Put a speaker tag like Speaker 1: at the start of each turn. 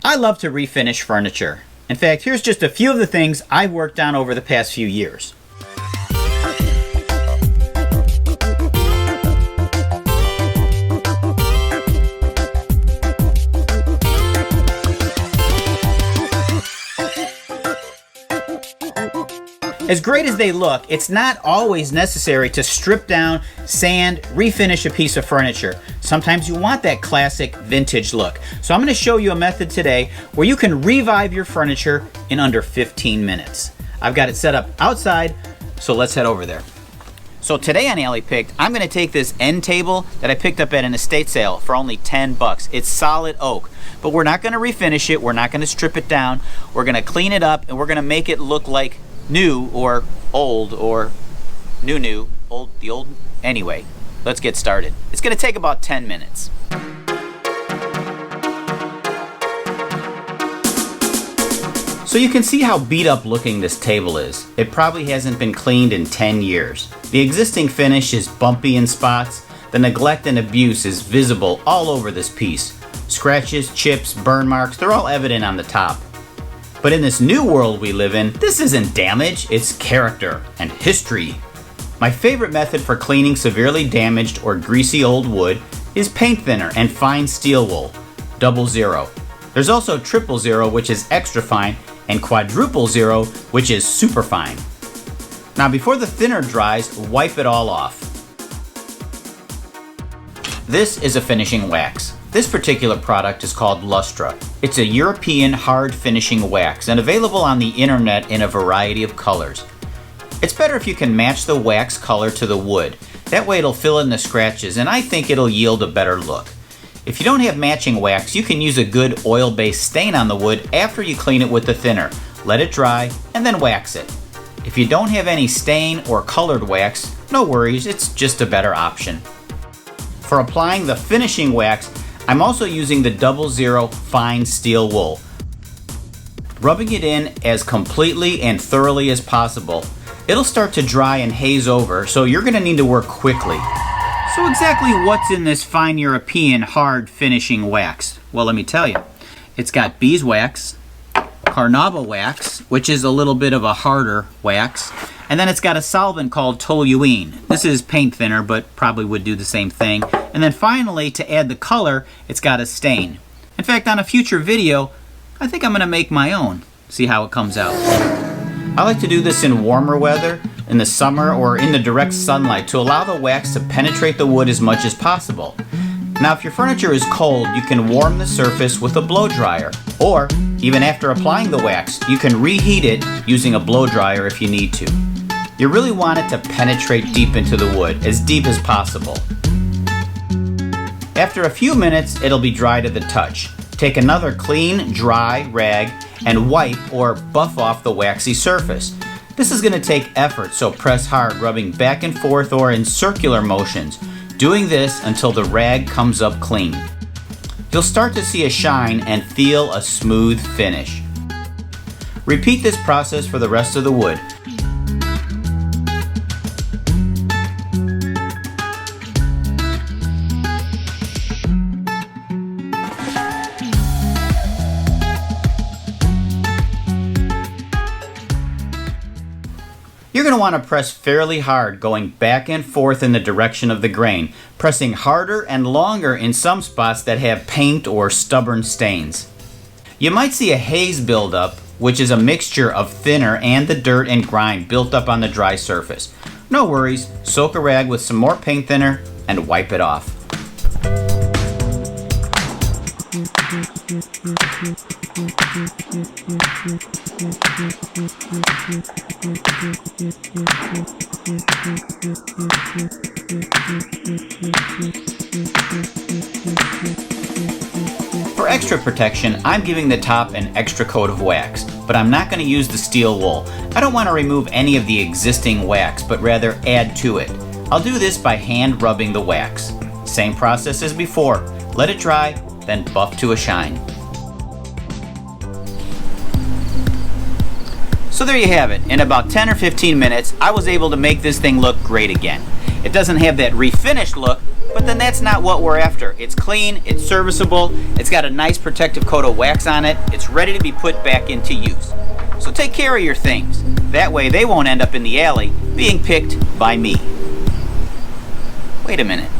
Speaker 1: I love to refinish furniture. In fact, here's just a few of the things I've worked on over the past few years. As great as they look, it's not always necessary to strip down, sand, refinish a piece of furniture. Sometimes you want that classic vintage look. So I'm going to show you a method today where you can revive your furniture in under 15 minutes. I've got it set up outside, so let's head over there. So today on Alley Picked, I'm going to take this end table that I picked up at an estate sale for only 10 bucks. It's solid oak, but we're not going to refinish it. We're not going to strip it down. We're going to clean it up and we're going to make it look like new or old or new, old, the old. Anyway, let's get started. It's going to take about 10 minutes. So you can see how beat up looking this table is. It probably hasn't been cleaned in 10 years. The existing finish is bumpy in spots. The neglect and abuse is visible all over this piece. Scratches, chips, burn marks, they're all evident on the top. But in this new world we live in, this isn't damage, it's character and history. My favorite method for cleaning severely damaged or greasy old wood is paint thinner and fine steel wool, 00. There's also 000, which is extra fine, and 0, which is super fine. Now before the thinner dries, wipe it all off. This is a finishing wax. This particular product is called Lustra. It's a European hard finishing wax and available on the internet in a variety of colors. It's better if you can match the wax color to the wood. That way it'll fill in the scratches and I think it'll yield a better look. If you don't have matching wax, you can use a good oil-based stain on the wood after you clean it with the thinner. Let it dry and then wax it. If you don't have any stain or colored wax, no worries, it's just a better option. For applying the finishing wax, I'm also using the 00 fine steel wool. Rubbing it in as completely and thoroughly as possible, it'll start to dry and haze over, so you're going to need to work quickly. So exactly what's in this fine European hard finishing wax? Well, let me tell you. It's got beeswax, carnauba wax, which is a little bit of a harder wax, and then it's got a solvent called toluene. This is paint thinner, but probably would do the same thing. And then finally, to add the color, it's got a stain. In fact, on a future video, I think I'm going to make my own. See how it comes out. I like to do this in warmer weather, in the summer, or in the direct sunlight to allow the wax to penetrate the wood as much as possible. Now, if your furniture is cold, you can warm the surface with a blow dryer. Or, even after applying the wax, you can reheat it using a blow dryer if you need to. You really want it to penetrate deep into the wood, as deep as possible. After a few minutes, it'll be dry to the touch. Take another clean, dry rag and wipe or buff off the waxy surface. This is going to take effort, so press hard, rubbing back and forth or in circular motions. Doing this until the rag comes up clean. You'll start to see a shine and feel a smooth finish. Repeat this process for the rest of the wood. You're going to want to press fairly hard, going back and forth in the direction of the grain, pressing harder and longer in some spots that have paint or stubborn stains. You might see a haze buildup, which is a mixture of thinner and the dirt and grime built up on the dry surface. No worries, soak a rag with some more paint thinner and wipe it off. For extra protection, I'm giving the top an extra coat of wax, but I'm not going to use the steel wool. I don't want to remove any of the existing wax, but rather add to it. I'll do this by hand rubbing the wax. Same process as before. Let it dry, then buff to a shine. So there you have it. In about 10 or 15 minutes, I was able to make this thing look great again. It doesn't have that refinished look, But then that's not what we're after. It's clean, it's serviceable, it's got a nice protective coat of wax on it, it's ready to be put back into use. So take care of your things. That way they won't end up in the alley being picked by me. Wait a minute.